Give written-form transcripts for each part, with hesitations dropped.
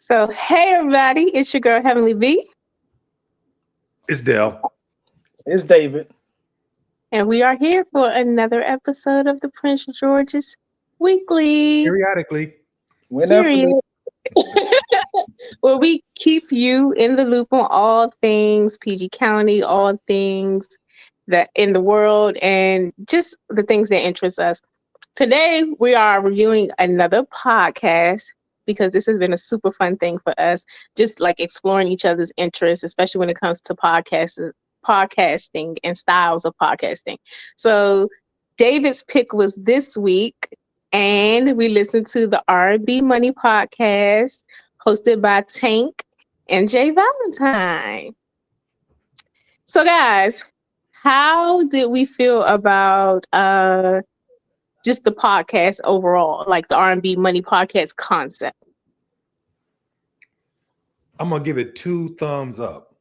So, hey everybody, it's your girl Heavenly B, It's Dell. It's David. and we are here for another episode of the Prince George's Weekly Periodically. Whenever period, where we keep you in the loop on all things PG County, all things that in the world, and just the things that interest us. Today, we are reviewing another podcast because this has been a super fun thing for us, just like exploring each other's interests, especially when it comes to podcasting and styles of podcasting. So David's pick was this week, and we listened to the R&B Money Podcast hosted by Tank and Jay Valentine. So guys, how did we feel about just the podcast overall, like the R&B Money Podcast concept? I'm going to give it 2 thumbs up.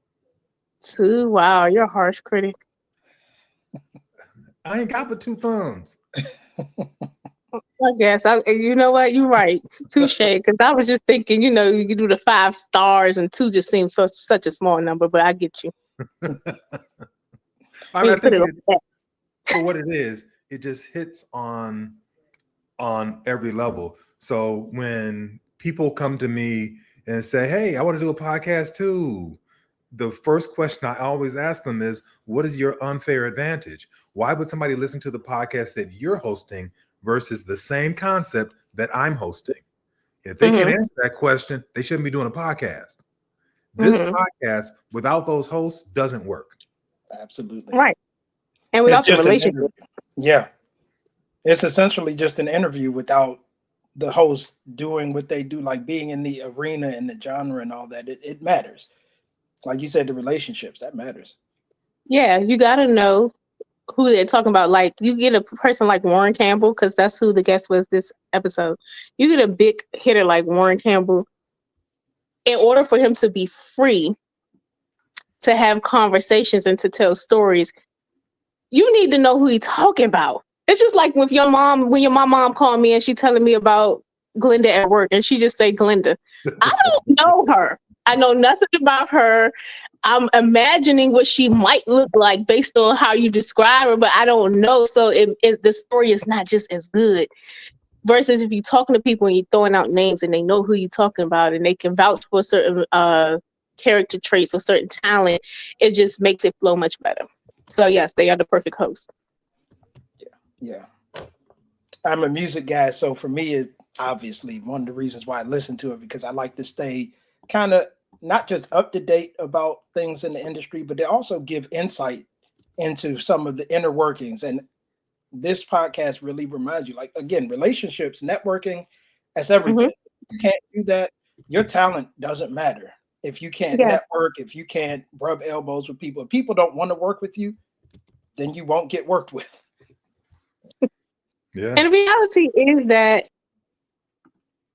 Two? Wow, you're a harsh critic. I ain't got but 2 thumbs. I guess. You know what? You're right. Touche. Because I was just thinking, you do the 5 stars and 2 just seems such a small number, but I get you. I think for what it is, it just hits on every level. So when people come to me and say, hey, I want to do a podcast too, the first question I always ask them is, what is your unfair advantage? Why would somebody listen to the podcast that you're hosting versus the same concept that I'm hosting? If they can't answer that question, they shouldn't be doing a podcast. This podcast without those hosts doesn't work. Absolutely. Right. And without the just relationship. Yeah. It's essentially just an interview without the host doing what they do, like being in the arena and the genre and all that. It matters. Like you said, the relationships, that matters. Yeah, you got to know who they're talking about. Like, you get a person like Warren Campbell, because that's who the guest was this episode. You get a big hitter like Warren Campbell. In order for him to be free to have conversations and to tell stories, you need to know who he's talking about. It's just like with your mom, when my mom called me and she telling me about Glenda at work, and she just say Glenda. I don't know her. I know nothing about her. I'm imagining what she might look like based on how you describe her, but I don't know. So the story is not just as good. Versus if you're talking to people and you're throwing out names and they know who you're talking about and they can vouch for certain character traits or certain talent, it just makes it flow much better. So yes, they are the perfect host. Yeah. I'm a music guy, so for me, it's obviously one of the reasons why I listen to it, because I like to stay kind of not just up to date about things in the industry, but they also give insight into some of the inner workings. And this podcast really reminds you, like, again, relationships, networking, that's everything. If you can't do that, your talent doesn't matter. If you can't network, if you can't rub elbows with people, if people don't want to work with you, then you won't get worked with. Yeah. And the reality is that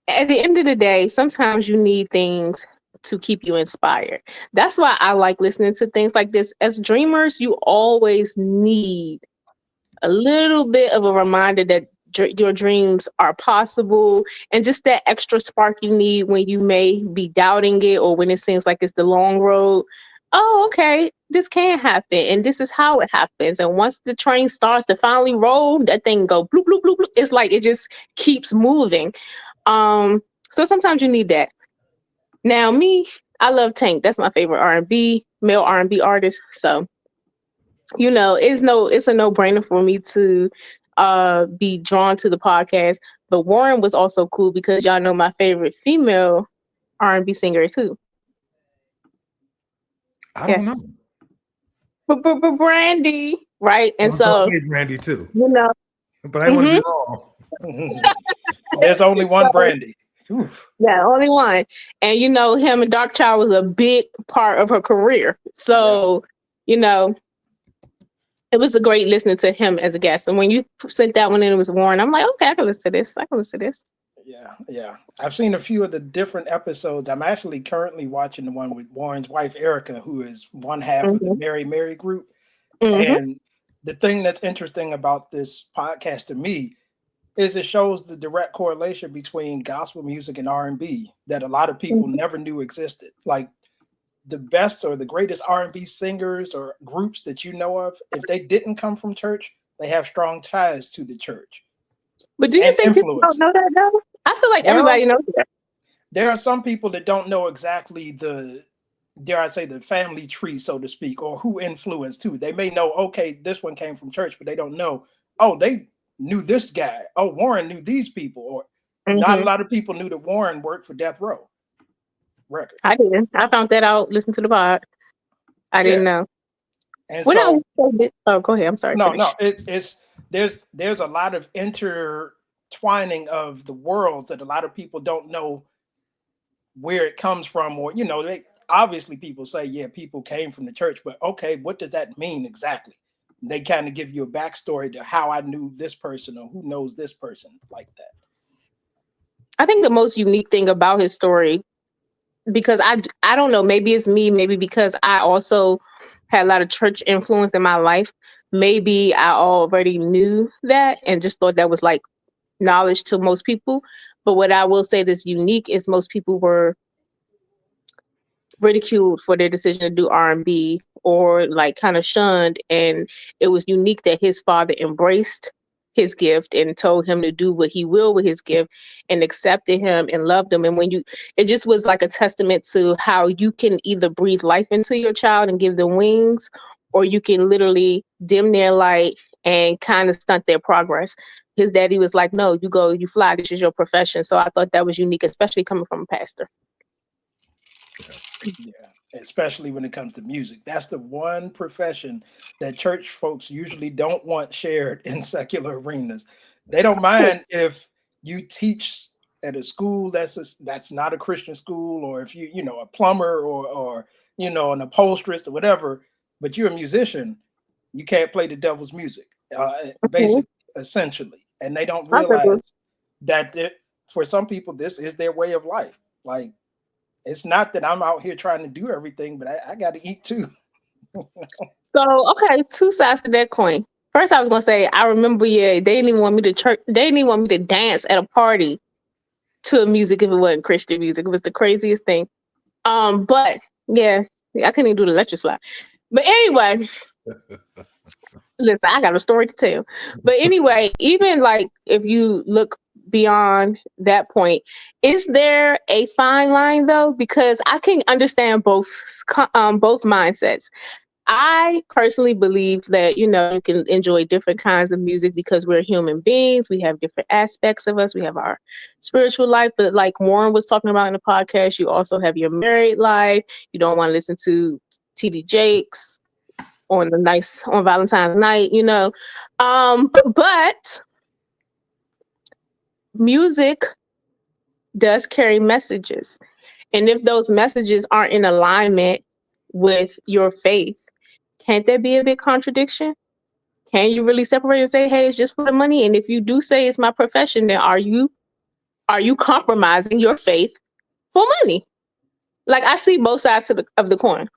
at the end of the day, sometimes you need things to keep you inspired. That's why I like listening to things like this. As dreamers, you always need a little bit of a reminder that your dreams are possible, and just that extra spark you need when you may be doubting it or when it seems like it's the long road. Oh, okay, this can happen, and this is how it happens. And once the train starts to finally roll, that thing go bloop, bloop, bloop, bloop. It's like it just keeps moving. So sometimes you need that. Now, me, I love Tank. That's my favorite male R&B artist. So, it's a no-brainer for me to be drawn to the podcast. But Warren was also cool because y'all know my favorite female R&B singer too. I don't know. But Brandy, right? And I say Brandy too. But I want to be wrong. There's only one Brandy. Oof. Yeah, only one. And him and Darkchild was a big part of her career. So, it was a great listening to him as a guest. And when you sent that one in, it was Warren. I'm like, okay, I can listen to this. Yeah. I've seen a few of the different episodes. I'm actually currently watching the one with Warren's wife, Erica, who is one half of the Mary group. And the thing that's interesting about this podcast to me, is it shows the direct correlation between gospel music and R&B that a lot of people never knew existed. Like the best or the greatest R&B singers or groups that you know of, if they didn't come from church, they have strong ties to the church. But do you And think people don't influence. know that though? I feel like Well, everybody knows that. there are some people that don't know exactly the, dare I say, the family tree, so to speak, or who influenced who. They may know, okay, this one came from church, but they don't know, oh, they knew this guy. Oh, Warren knew these people. Or not a lot of people knew that Warren worked for Death Row Records. I didn't. I found that out. Listen to the pod. I didn't know. And When so, oh, go ahead. I'm sorry. no, Finish. it's there's a lot of intertwining of the worlds that a lot of people don't know where it comes from, or they obviously people say, yeah, people came from the church, but okay, what does that mean exactly? They kind of give you a backstory to how I knew this person or who knows this person like that. I think the most unique thing about his story, because I don't know, maybe it's me, maybe because I also had a lot of church influence in my life. Maybe I already knew that and just thought that was like knowledge to most people. But what I will say that's unique is most people were ridiculed for their decision to do R&B or like kind of shunned, and it was unique that his father embraced his gift and told him to do what he will with his gift and accepted him and loved him. And it just was like a testament to how you can either breathe life into your child and give them wings, or you can literally dim their light and kind of stunt their progress. His daddy was like, no, you go, you fly, this is your profession. So I thought that was unique, especially coming from a pastor. Yeah, especially when it comes to music. That's the one profession that church folks usually don't want shared in secular arenas. They don't mind if you teach at a school that's not a Christian school, or if you a plumber or an upholsterist or whatever, but you're a musician, you can't play the devil's music, basically, essentially. And they don't realize that for some people, this is their way of life. Like, it's not that I'm out here trying to do everything, but I got to eat too. So, okay, two sides to that coin. First, I was gonna say, I remember, they didn't even want me to church. They didn't even want me to dance at a party to music if it wasn't Christian music. It was the craziest thing. But yeah, I couldn't even do the electric slide. But anyway, listen, I got a story to tell. But anyway, even like if you look beyond that point, is there a fine line though? Because I can understand both mindsets. I personally believe that, you can enjoy different kinds of music because we're human beings. We have different aspects of us. We have our spiritual life. But like Warren was talking about in the podcast, you also have your married life. You don't want to listen to TD Jakes on Valentine's night, But music does carry messages. And if those messages aren't in alignment with your faith, can't there be a big contradiction? Can you really separate and say, hey, it's just for the money? And if you do say it's my profession, then are you compromising your faith for money? Like, I see both sides of the coin.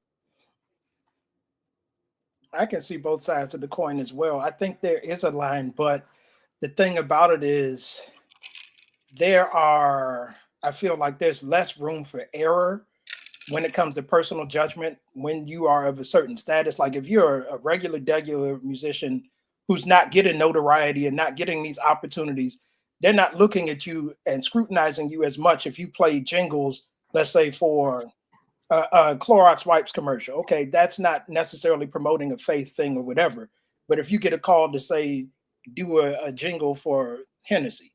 I can see both sides of the coin as well. I think there is a line, but the thing about it is I feel like there's less room for error when it comes to personal judgment when you are of a certain status. Like if you're a regular musician who's not getting notoriety and not getting these opportunities, they're not looking at you and scrutinizing you as much if you play jingles, let's say for a Clorox wipes commercial. Okay, that's not necessarily promoting a faith thing or whatever. But if you get a call to say, do a jingle for Hennessy,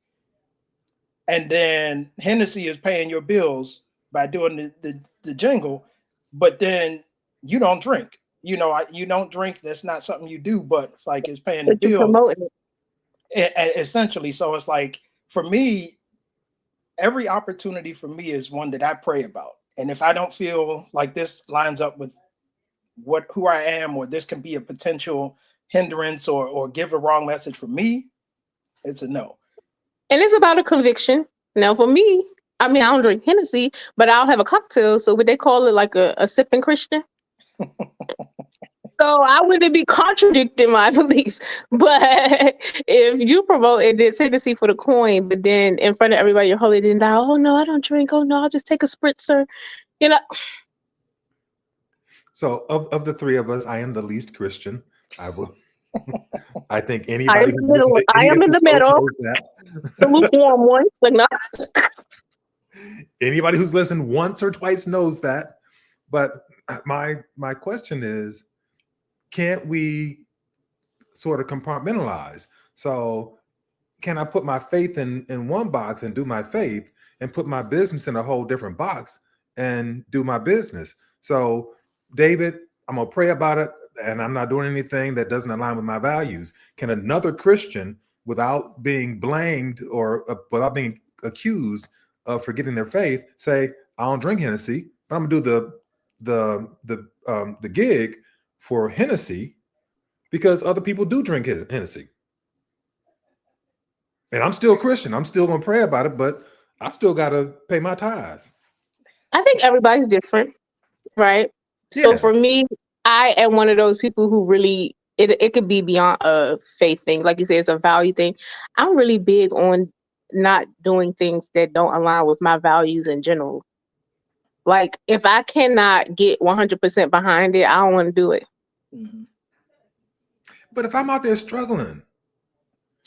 and then Hennessy is paying your bills by doing the jingle, but then you don't drink. You don't drink. That's not something you do, but it's like it's paying the bills. Essentially. So it's like, for me, every opportunity for me is one that I pray about. And if I don't feel like this lines up with who I am, or this can be a potential hindrance or give a wrong message for me, it's a no. And it's about a conviction. Now, for me, I don't drink Hennessy, but I'll have a cocktail. So would they call it like a sipping Christian? So I wouldn't be contradicting my beliefs. But if you promote it, then take the seat for the coin, but then in front of everybody, you're holy, then die. Oh no, I don't drink. Oh no, I'll just take a spritzer. You know. So of the three of us, I am the least Christian. I will. I think I am anybody in who's the middle. listened to I any am in the episode middle. knows that. The lukewarm ones, like no. Anybody who's listened once or twice knows that. But my question is, can't we sort of compartmentalize? So can I put my faith in one box and do my faith, and put my business in a whole different box and do my business? So David, I'm gonna pray about it, and I'm not doing anything that doesn't align with my values. Can another Christian, without being blamed or without being accused of forgetting their faith, say, I don't drink Hennessy, but I'm gonna do the gig for Hennessy because other people do drink Hennessy? And I'm still Christian. I'm still gonna pray about it, but I still gotta pay my tithes. I think everybody's different, right? So Yeah. for me, I am one of those people who really it could be beyond a faith thing. Like you said, it's a value thing. I'm really big on not doing things that don't align with my values in general. Like if I cannot get 100% behind it, I don't want to do it. Mhm. But if I'm out there struggling,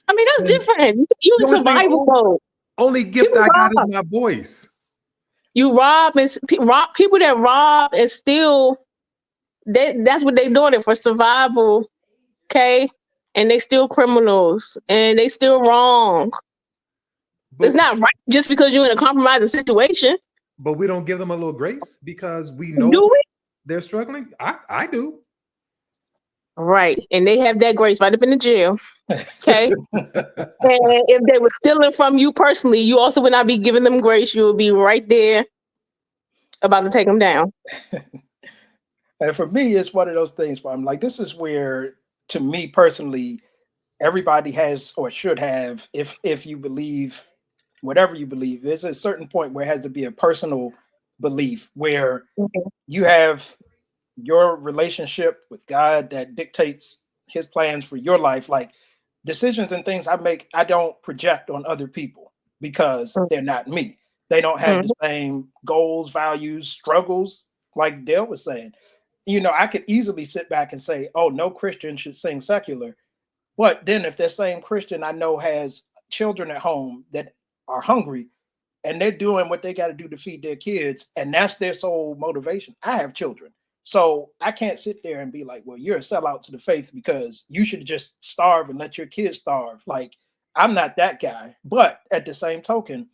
I mean, that's then different. You the in only thing, survival mode. only gift People I got rob. is my voice. You rob and rob people that rob and steal. That's what they doing it for, survival. Okay, and they still criminals and they still wrong. It's But not right just because you're in a compromising situation. we don't give them a little grace because we know Do it they're struggling. I do. right, and they have that grace right up in the jail. Okay, and if they were stealing from you personally, you also would not be giving them grace. You would be right there about to take them down. And for me, it's one of those things where I'm like, this is where, to me personally, everybody has or should have, if you believe whatever you believe, there's a certain point where it has to be a personal belief where Mhm. you have your relationship with God that dictates His plans for your life. Like decisions and things I make, I don't project on other people because they're not me. They don't have the same goals, values, struggles, like Dale was saying. You know, I could easily sit back and say, oh, no Christian should sing secular. But then if that same Christian I know has children at home that are hungry and they're doing what they got to do to feed their kids, and that's their sole motivation. I have children. So I can't sit there and be like, well, you're a sellout to the faith because you should just starve and let your kids starve. Like, I'm not that guy. But at the same token,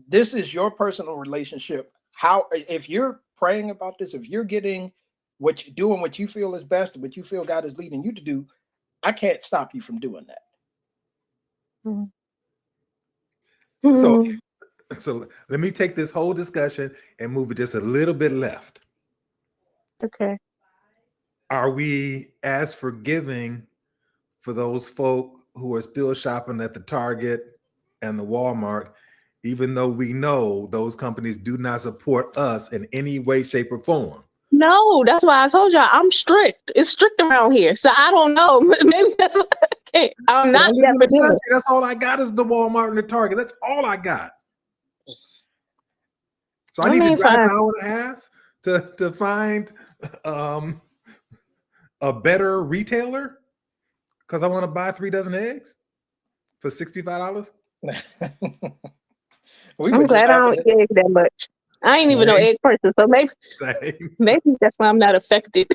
this is your personal relationship. How, if you're praying about this, if you're getting what you're doing, what you feel is best, what you feel God is leading you to do, I can't stop you from doing that. So Mhm. so let me take this whole discussion and move it just a little bit left. Okay. Are we as forgiving for those folk who are still shopping at the Target and the Walmart, even though we know those companies do not support us in any way, shape, or form? No, that's why I told y'all I'm strict. It's strict around here. So I don't know. Maybe that's okay. I'm But I not live that in the forgiving. country. That's all I got is the Walmart and the Target. That's all I got. So I I need to mean, drive fine. an hour and a half to find a better retailer because I want to buy 3 dozen eggs for $65. We I'm were just glad I having don't eat eggs that much. I ain't even no Same. egg person, so maybe that's why I'm not affected.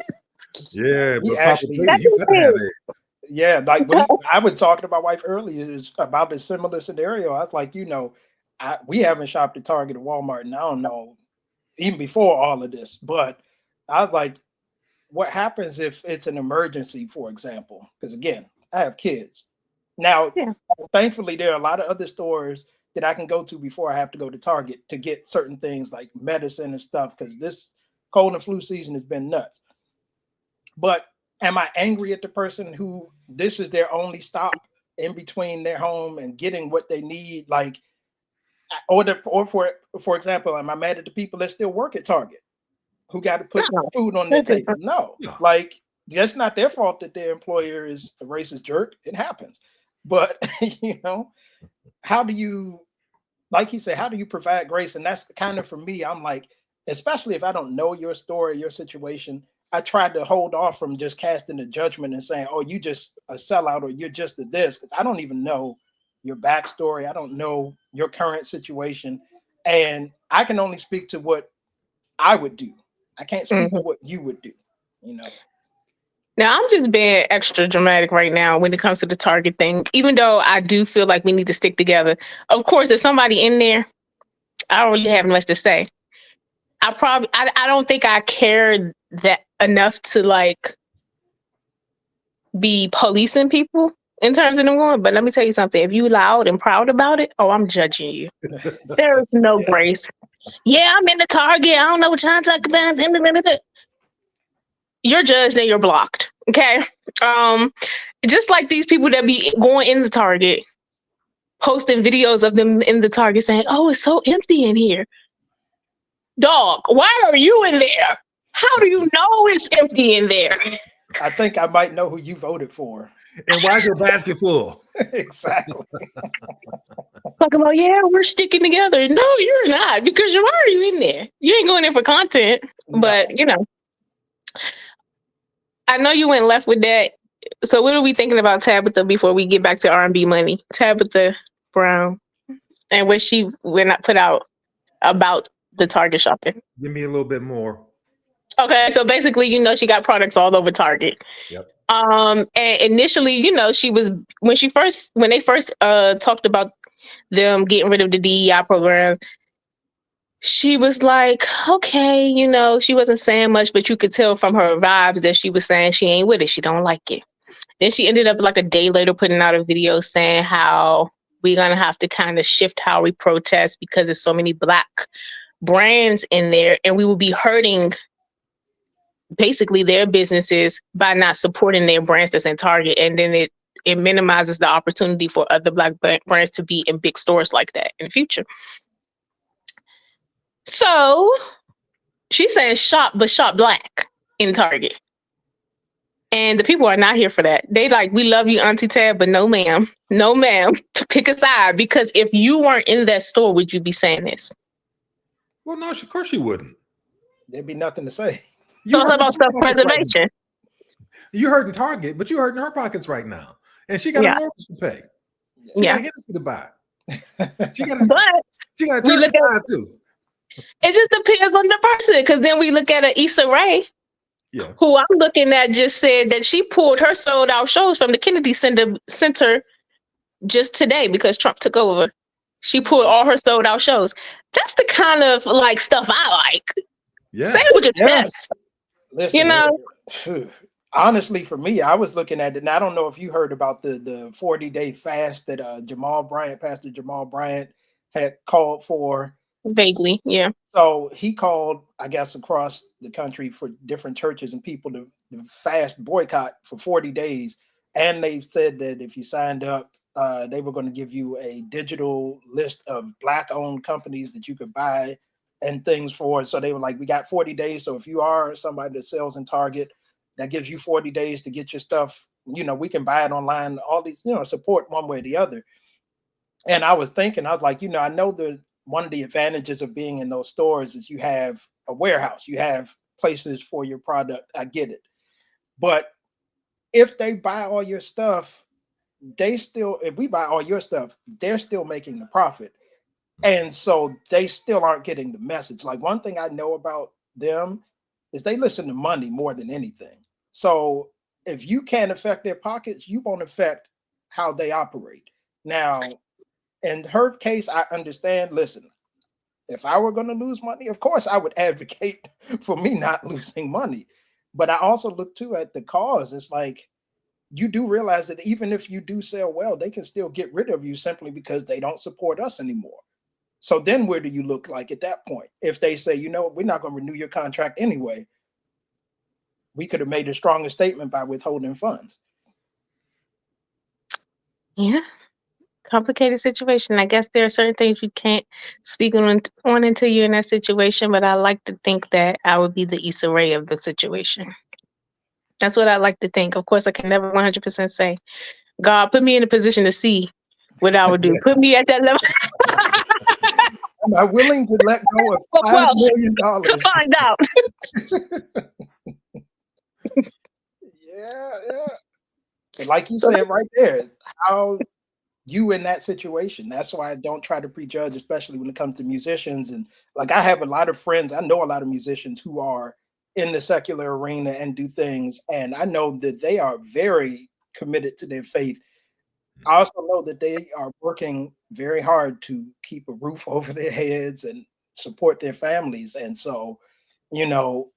Yeah, we but Papa actually, P, you gotta have eggs. yeah, like I was talking to my wife earlier about a similar scenario. I was like, you know, we haven't shopped at Target or Walmart, and I don't know, even before all of this, but I was like, what happens if it's an emergency, for example? Because again, I have kids. Now, Yeah. thankfully, there are a lot of other stores that I can go to before I have to go to Target to get certain things like medicine and stuff, because this cold and flu season has been nuts. But am I angry at the person who this is their only stop in between their home and getting what they need? Like, or for example, am I mad at the people that still work at Target who got to put No, food on their that's table? different. No, No. like That's not their fault that their employer is a racist jerk. It happens. But, how do you, like he said, how do you provide grace? And that's kind of for me, I'm like, especially if I don't know your story, your situation, I try to hold off from just casting a judgment and saying, oh, you just a sellout or you're just a this, because I don't even know your backstory. I don't know your current situation. And I can only speak to what I would do. I can't speak to what you would do, Now, I'm just being extra dramatic right now when it comes to the Target thing, even though I do feel like we need to stick together. Of course, if somebody in there, I don't really have much to say. I don't think I care that enough to like be policing people in terms of them going. But let me tell you something. If you loud and proud about it, oh, I'm judging you. There is no grace. Yeah, I'm in the Target. I don't know what y'all talking about. You're judged and you're blocked. Okay. Just like these people that be going in the Target, posting videos of them in the Target saying, oh, it's so empty in here. Dog, why are you in there? How do you know it's empty in there? I think I might know who you voted for. And why is your basket full? Exactly. Talking about, yeah, we're sticking together. No, you're not, because why are you in there? You ain't going in for content. No. But, I know you went left with that. So what are we thinking about Tabitha before we get back to R&B Money? Tabitha Brown and what she put out about the Target shopping. Give me a little bit more. Okay, so basically, she got products all over Target. Yep. And initially, when they first talked about them getting rid of the DEI program, she was like, okay, she wasn't saying much, but you could tell from her vibes that she was saying she ain't with it. She don't like it. Then she ended up like a day later putting out a video saying how we're going to have to kind of shift how we protest because there's so many Black brands in there and we will be hurting basically their businesses by not supporting their brands that's in Target. And then it minimizes the opportunity for other Black brands to be in big stores like that in the future. So she's saying shop, but shop Black in Target. And the people are not here for that. They like, we love you, Auntie Tab, but no, ma'am. No, ma'am. Pick a side. Because if you weren't in that store, would you be saying this? Well, no, of course you wouldn't. There'd be nothing to say. So it's about self-preservation. You hurting Target, but you hurting her pockets right now. And she got a mortgage to pay. She got a Hennessy to buy. She got a turkey too. It just depends on the person. Because then we look at Issa Rae, who I'm looking at, just said that she pulled her sold out shows from the Kennedy Center just today because Trump took over. She pulled all her sold out shows. That's the kind of like stuff I like. Yeah. Say it with your chest. Listen, honestly, for me, I was looking at it, and I don't know if you heard about the 40-day fast that Pastor Jamal Bryant had called for. Vaguely, yeah. So he called, I guess, across the country for different churches and people to fast boycott for 40 days. And they said that if you signed up, they were going to give you a digital list of Black-owned companies that you could buy and things for. So they were like, we got 40 days. So if you are somebody that sells in Target, that gives you 40 days to get your stuff. We can buy it online. All these, support one way or the other. And I was thinking, I was like, I know one of the advantages of being in those stores is you have a warehouse, you have places for your product. I get it. But if they buy all your stuff, if we buy all your stuff, they're still making the profit. And so they still aren't getting the message. Like, one thing I know about them is they listen to money more than anything. So if you can't affect their pockets, you won't affect how they operate. Now, in her case, I understand. Listen, if I were going to lose money, of course, I would advocate for me not losing money. But I also look too at the cause. It's like, you do realize that even if you do sell well, they can still get rid of you simply because they don't support us anymore. So then where do you look like at that point? If they say, we're not going to renew your contract anyway, we could have made a stronger statement by withholding funds. Yeah. Complicated situation. I guess there are certain things you can't speak on until you're in that situation, but I like to think that I would be the Issa Rae of the situation. That's what I like to think. Of course, I can never 100% say, God, put me in a position to see what I would do. Put me at that level. Am I willing to let go of $5 Well, million? to find out. Yeah. And like you So said right there, how you in that situation. That's why I don't try to prejudge, especially when it comes to musicians. And like I have a lot of friends, I know a lot of musicians who are in the secular arena and do things, and I know that they are very committed to their faith. I also know that they are working very hard to keep a roof over their heads and support their families. And so, you know,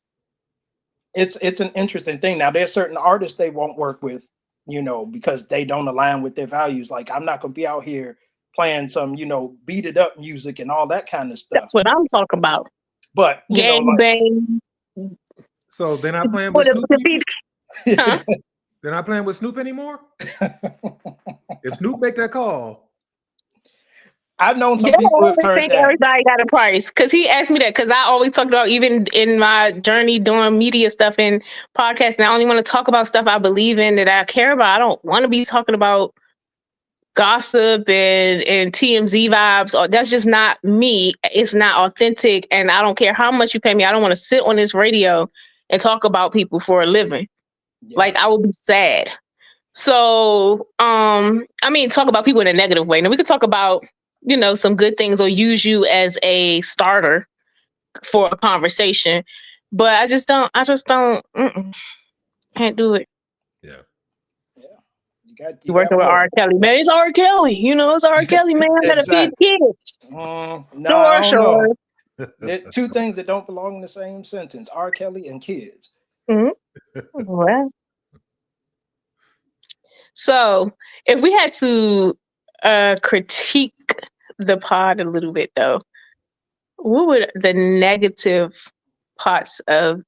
it's an interesting thing. Now, there's certain artists they won't work with, you know, because they don't align with their values. Like, I'm not gonna be out here playing some, you know, beat it up music and all that kind of stuff. that's what I'm talking about. But you know, Gang bang. So they're not playing with The Snoop. beat. Huh? They're not playing with Snoop anymore. If Snoop make that call, I've known some They people who have always turned think down. everybody got a price because he asked me that because I always talk about, even in my journey doing media stuff and podcasting, I only want to talk about stuff I believe in, that I care about. I don't want to be talking about gossip and TMZ vibes. Or that's just not me. It's not authentic, and I don't care how much you pay me. I don't want to sit on this radio and talk about people for a living. Yeah. Like, I would be sad. So, I mean, talk about people in a negative way. Now we could talk about, you know, some good things or use you as a starter for a conversation. But I just don't, can't do it. yeah. You working with R. Kelly, man. It's R. Kelly. You know, it's R. Kelly, man. I gotta feed kids. No, I don't Sure. know. There are two things that don't belong in the same sentence: R. Kelly and kids. Well, so if we had to critique the pod a little bit, though, what would the negative parts of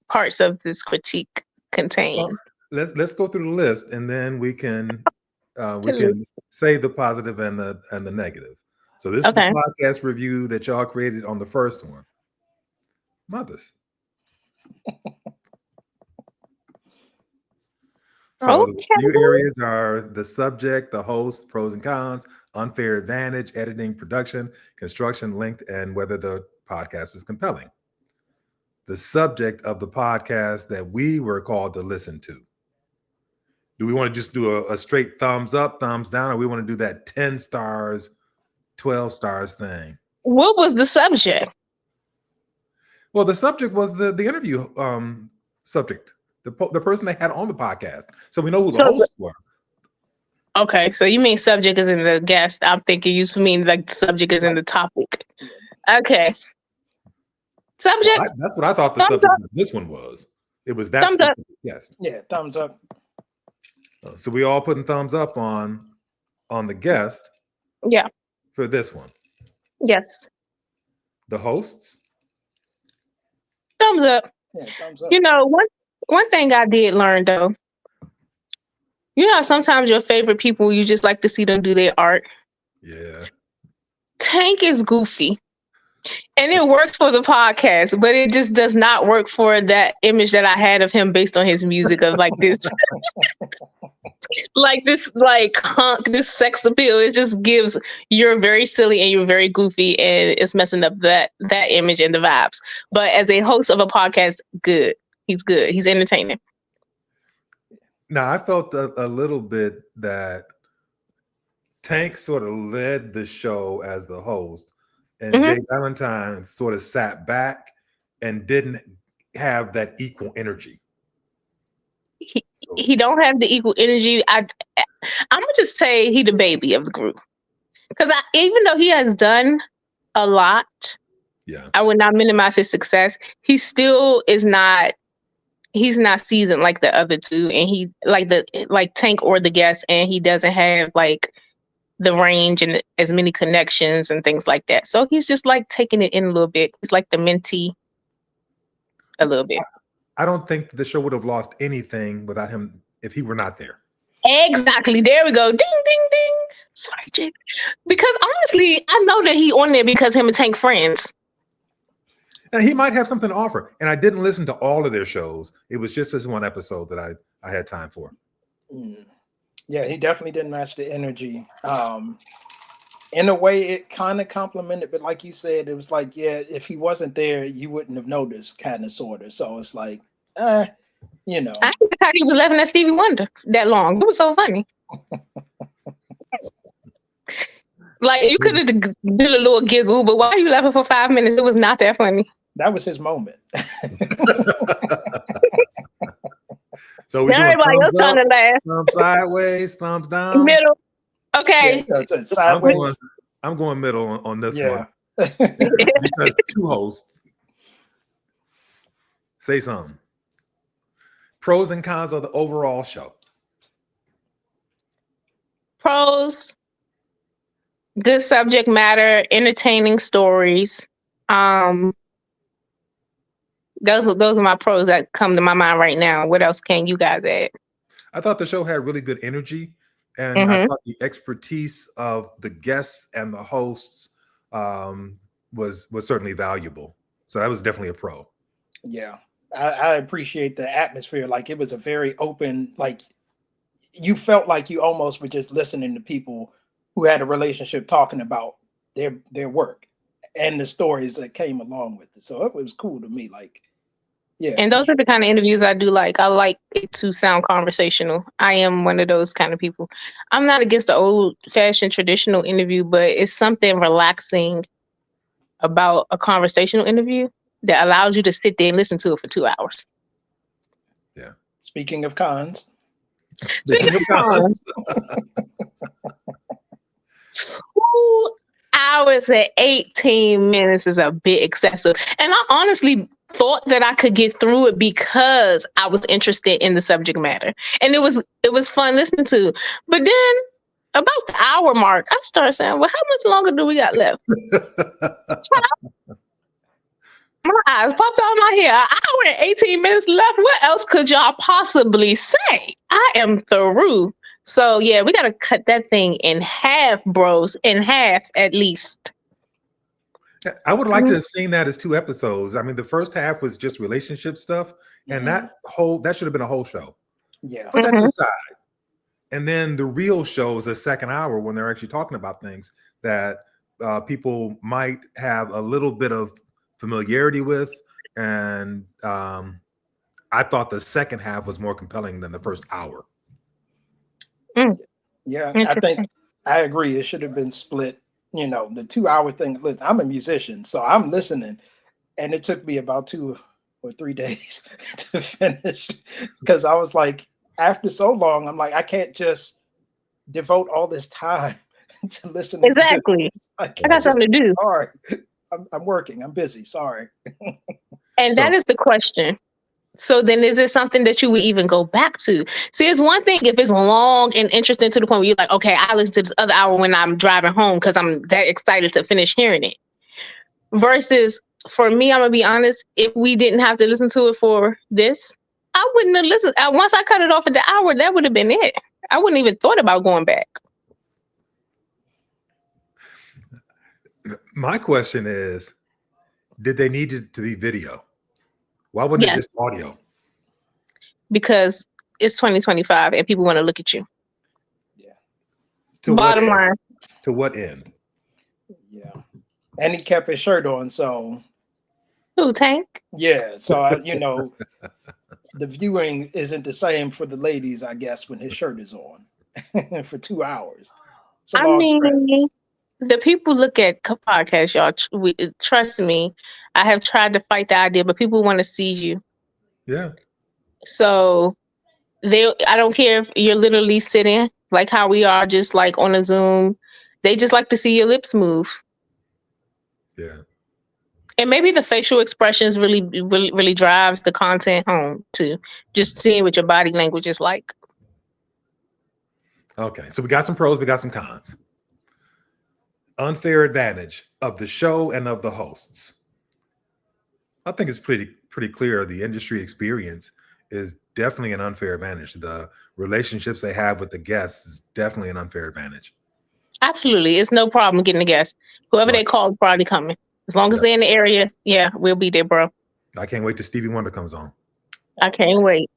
this critique contain? Let's go through the list, and then we can say the positive and the negative. So this is the podcast review that y'all created on the first one. Mothers. So the few areas are the subject, the host, pros and cons, unfair advantage, editing, production, construction, length, and whether the podcast is compelling. The subject of the podcast that we were called to listen to. Do we want to just do a straight thumbs up, thumbs down, or we want to do that 10 stars, 12 stars thing? What was the subject? Well, the subject was the interview subject. The person they had on the podcast. So we know who the hosts were. Okay, so you mean subject is in the guest. I'm thinking you mean like the subject is in the topic. Okay. Subject. Well, that's what I thought the subject of this one was. It was that specific guest. Yeah, thumbs up. So we all putting thumbs up on the guest. Yeah. For this one. Yes. The hosts. Thumbs up. Yeah, thumbs up. You know, one thing I did learn, though, you know, sometimes your favorite people, you just like to see them do their art. Yeah. Tank is goofy. And it works for the podcast, but it just does not work for that image that I had of him based on his music of like this, hunk, this sex appeal. It just gives, you're very silly and you're very goofy, and it's messing up that image and the vibes. But as a host of a podcast, good. He's good. He's entertaining. Now, I felt a little bit that Tank sort of led the show as the host, and Jay Valentine sort of sat back and didn't have that equal energy. He don't have the equal energy. I'm gonna just say he the baby of the group, because even though he has done a lot, I would not minimize his success. He still is not. He's not seasoned like the other two, and he like Tank or the guest, and he doesn't have like the range and as many connections and things like that. So he's just like taking it in a little bit. He's like the mentee a little bit. I don't think the show would have lost anything without him if he were not there. Exactly. There we go. Ding, ding, ding. Sorry, Jake. Because honestly, I know that he on there because him and Tank friends. And he might have something to offer. And I didn't listen to all of their shows. It was just this one episode that I had time for. Yeah, he definitely didn't match the energy. In a way, it kind of complimented, but like you said, it was like, yeah, if he wasn't there, you wouldn't have noticed, kind of, sort of. So it's like, you know. I think how he was laughing at Stevie Wonder that long. It was so funny. Like, you could have did a little giggle, but why are you laughing for 5 minutes? It was not that funny. That was his moment. So we're doing everybody else trying to laugh. thumbs sideways, thumbs down. Middle. Okay. Yeah, so sideways. I'm going middle on this one. Yeah. Because two hosts. Say something. Pros and cons of the overall show. Pros, good subject matter, entertaining stories. Those are my pros that come to my mind right now. What else can you guys add? I thought the show had really good energy, and I thought the expertise of the guests and the hosts was certainly valuable. So that was definitely a pro. Yeah, I appreciate the atmosphere. Like, it was a very open, like, you felt like you almost were just listening to people who had a relationship talking about their work and the stories that came along with it. So it was cool to me. Like, yeah. And those are the kind of interviews I do like. I like it to sound conversational. I am one of those kind of people. I'm not against the old-fashioned traditional interview, but it's something relaxing about a conversational interview that allows you to sit there and listen to it for 2 hours. Yeah. Speaking of cons. Speaking of cons. 2 hours and 18 minutes is a bit excessive. And I honestly thought that I could get through it because I was interested in the subject matter. And it was fun listening to. But then about the hour mark, I started saying, well, how much longer do we got left? My eyes popped out of my head. An hour and 18 minutes left. What else could y'all possibly say? I am through. So yeah, we gotta cut that thing in half, bros. In half at least. I would like to have seen that as 2 episodes. I mean, the first half was just relationship stuff, and that should have been a whole show. Yeah. Put that to the side. And then the real show is the second hour when they're actually talking about things that people might have a little bit of familiarity with. And I thought the second half was more compelling than the first hour. Yeah, I think I agree. It should have been split. You know, the 2 hour thing. Listen, I'm a musician, so I'm listening, and it took me about 2 or 3 days to finish because I was like, after so long, I'm like, I can't just devote all this time to listen. Exactly. I got something to do. Sorry, I'm working. I'm busy. Sorry. And that is the question. So then is it something that you would even go back to? See, it's one thing if it's long and interesting to the point where you're like, okay, I listen to this other hour when I'm driving home because I'm that excited to finish hearing it. Versus for me, I'm going to be honest, if we didn't have to listen to it for this, I wouldn't have listened. Once I cut it off at the hour, that would have been it. I wouldn't even thought about going back. My question is, did they need it to be video? Why wasn't it just audio? Because it's 2025 and people want to look at you. Yeah. Bottom line. To what end? Yeah. And he kept his shirt on, so. Who, Tank? Yeah. So, you know, the viewing isn't the same for the ladies, I guess, when his shirt is on for 2 hours. I mean, the people look at podcasts, y'all. Trust me, I have tried to fight the idea, but people want to see you. Yeah. So I don't care if you're literally sitting like how we are, just like on a Zoom. They just like to see your lips move. Yeah. And maybe the facial expressions really drives the content home too. Just seeing what your body language is like. Okay, so we got some pros, we got some cons. Unfair advantage of the show and of the hosts. I think it's pretty clear the industry experience is definitely an unfair advantage. The relationships they have with the guests is definitely an unfair advantage. Absolutely. It's no problem getting a guest. Whoever they call is probably coming. As long as Yeah. they're in the area, yeah, we'll be there, bro. I can't wait till Stevie Wonder comes on. I can't wait.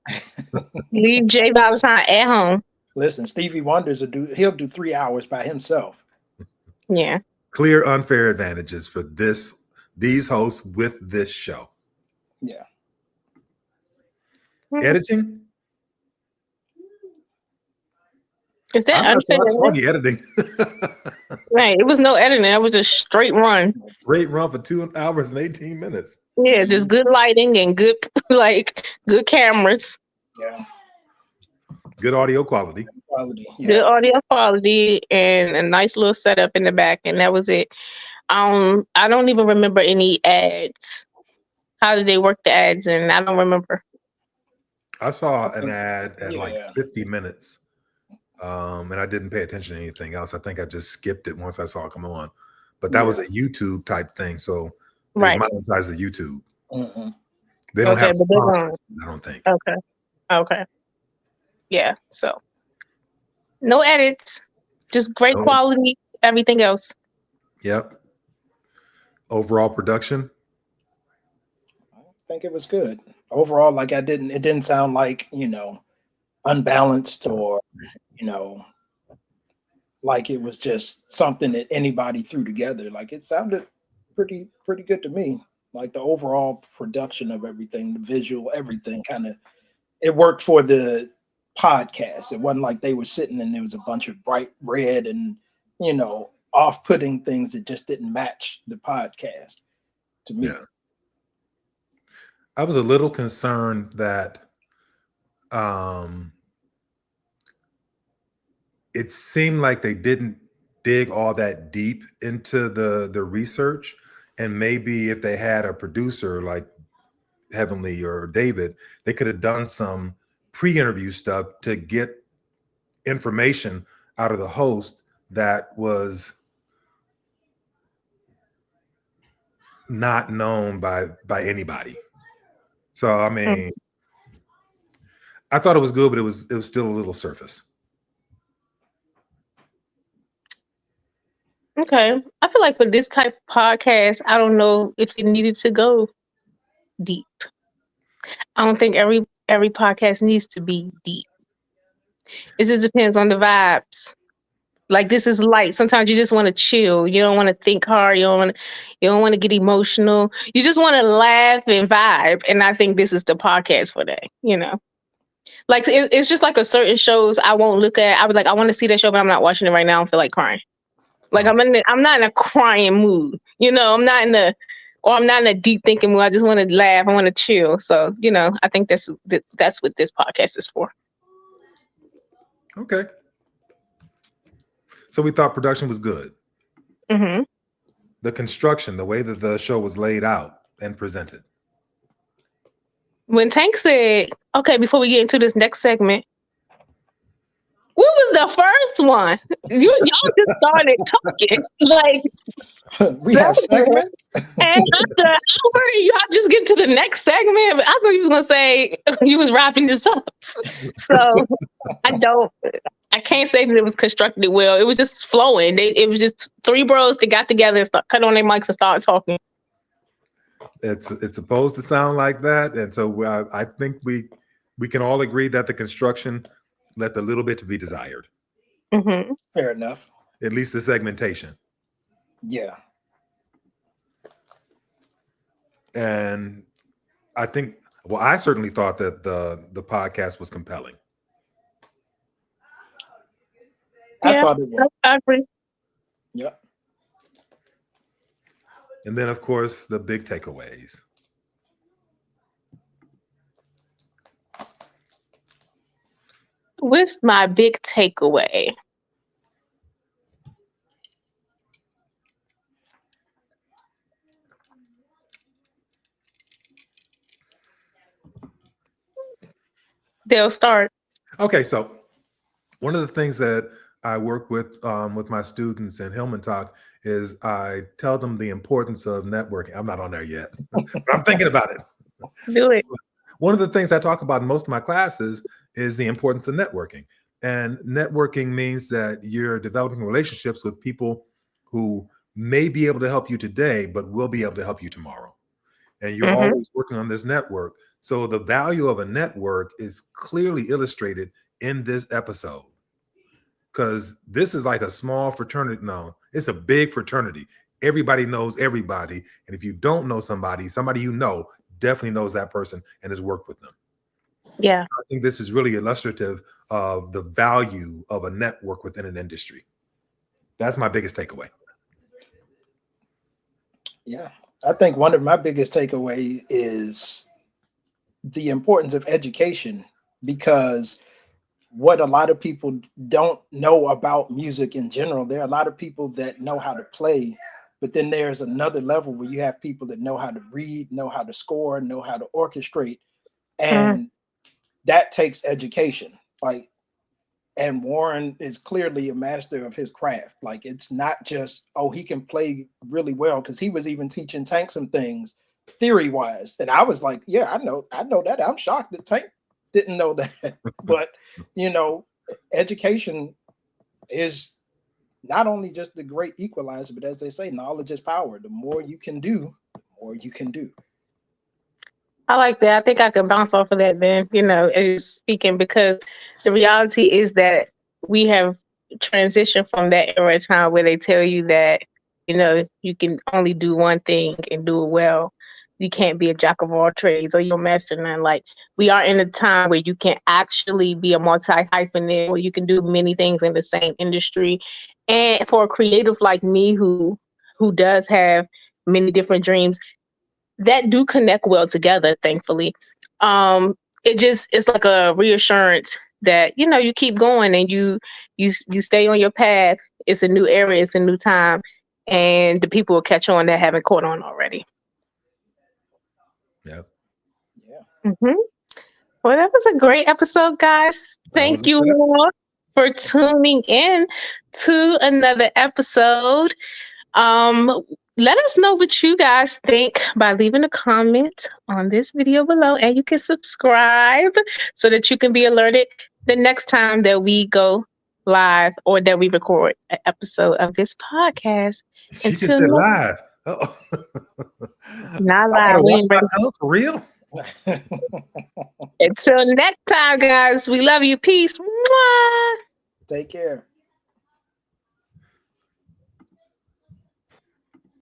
Leave Jay Valentine at home. Listen, Stevie Wonder's he'll do 3 hours by himself. Yeah. Clear unfair advantages for these hosts with this show. Yeah. Editing? Is that I'm not unfair? sure I saw the editing. Right. It was no editing. It was a straight run. Great run for 2 hours and 18 minutes. Yeah, just good lighting and good good cameras. Yeah. Good audio quality. Yeah. Good audio quality and a nice little setup in the back, and that was it. I don't even remember any ads. How did they work the ads? And I don't remember. I saw an ad at Yeah. like 50 minutes, and I didn't pay attention to anything else. I think I just skipped it once I saw it come on. But that was a YouTube type thing, so they Right. monetize the YouTube. Mm-hmm. They don't Okay, have but they sponsors, I don't think. Okay. Yeah. So no edits, just great No. quality. Everything else. Yep. Overall production. I think it was good. Overall, like it didn't sound like, unbalanced or, like it was just something that anybody threw together. Like it sounded pretty good to me. Like the overall production of everything, the visual, everything it worked for the podcast. It wasn't like they were sitting and there was a bunch of bright red and, off-putting things that just didn't match the podcast to me. Yeah. I was a little concerned that it seemed like they didn't dig all that deep into the research, and maybe if they had a producer like Heavenly or David, they could have done some pre-interview stuff to get information out of the host that was not known by anybody. So I mean, I thought it was good, but it was still a little surface. Okay. I feel like for this type of podcast, I don't know if it needed to go deep. I don't think every podcast needs to be deep. It just depends on the vibes. Like this is light. Sometimes you just want to chill. You don't want to think hard. You don't want to get emotional. You just want to laugh and vibe. And I think this is the podcast for that. Like it's just like a certain shows I won't look at. I was like, I want to see that show, but I'm not watching it right now. I don't feel like crying. Like I'm not in a crying mood. I'm not in a deep thinking mood. I just want to laugh. I want to chill. So I think that's what this podcast is for. Okay. So we thought production was good. Mm-hmm. The construction, the way that the show was laid out and presented. When Tank said, okay, before we get into this next segment, what was the first one? Y'all just started talking. Like we have segments. And after I heard y'all just get to the next segment, but I thought you was gonna say you was wrapping this up. So I can't say that it was constructed well. It was just flowing. It was just three bros that got together and cut on their mics and started talking. It's supposed to sound like that, and so I think we can all agree that the construction left a little bit to be desired. Mm-hmm. Fair enough. At least the segmentation. Yeah. And I think, I certainly thought that the podcast was compelling. I thought it was. I agree. Yep. And then, of course, the big takeaways. What's my big takeaway? They'll start. Okay, so one of the things that I work with my students in Hillman Talk is I tell them the importance of networking. I'm not on there yet, but I'm thinking about it. Do it. One of the things I talk about in most of my classes is the importance of networking. And networking means that you're developing relationships with people who may be able to help you today, but will be able to help you tomorrow. And you're Mhm. always working on this network. So the value of a network is clearly illustrated in this episode. Because this is like a small fraternity. No, it's a big fraternity. Everybody knows everybody. And if you don't know somebody, somebody you know definitely knows that person and has worked with them. Yeah. I think this is really illustrative of the value of a network within an industry. That's my biggest takeaway. Yeah. I think one of my biggest takeaways is the importance of education, because what a lot of people don't know about music in general, there are a lot of people that know how to play, but then there's another level where you have people that know how to read, know how to score, know how to orchestrate. And that takes education. Like, and Warren is clearly a master of his craft. Like, it's not just, oh, he can play really well, because he was even teaching Tank some things theory wise. And I was like, yeah, I know that. I'm shocked that Tank didn't know that. But, you know, education is not only just the great equalizer, but as they say, knowledge is power. The more you can do, the more you can do. I like that. I think I can bounce off of that then, as you're speaking, because the reality is that we have transitioned from that era of time where they tell you that, you can only do one thing and do it well. You can't be a jack of all trades or you're a master none. Like, we are in a time where you can actually be a multi-hyphenate, where you can do many things in the same industry. And for a creative like me who does have many different dreams, that do connect well together, thankfully. It's like a reassurance that you keep going and you stay on your path. It's a new area, it's a new time, and the people will catch on that haven't caught on already. Yeah. Hmm. Well, that was a great episode, guys. Thank you all for tuning in to another episode. Let us know what you guys think by leaving a comment on this video below, and you can subscribe so that you can be alerted the next time that we go live or that we record an episode of this podcast. She just said live. Oh, Not I live. gotta We watch ain't my ready. tongue for real. Until next time, guys. We love you. Peace. Mwah. Take care.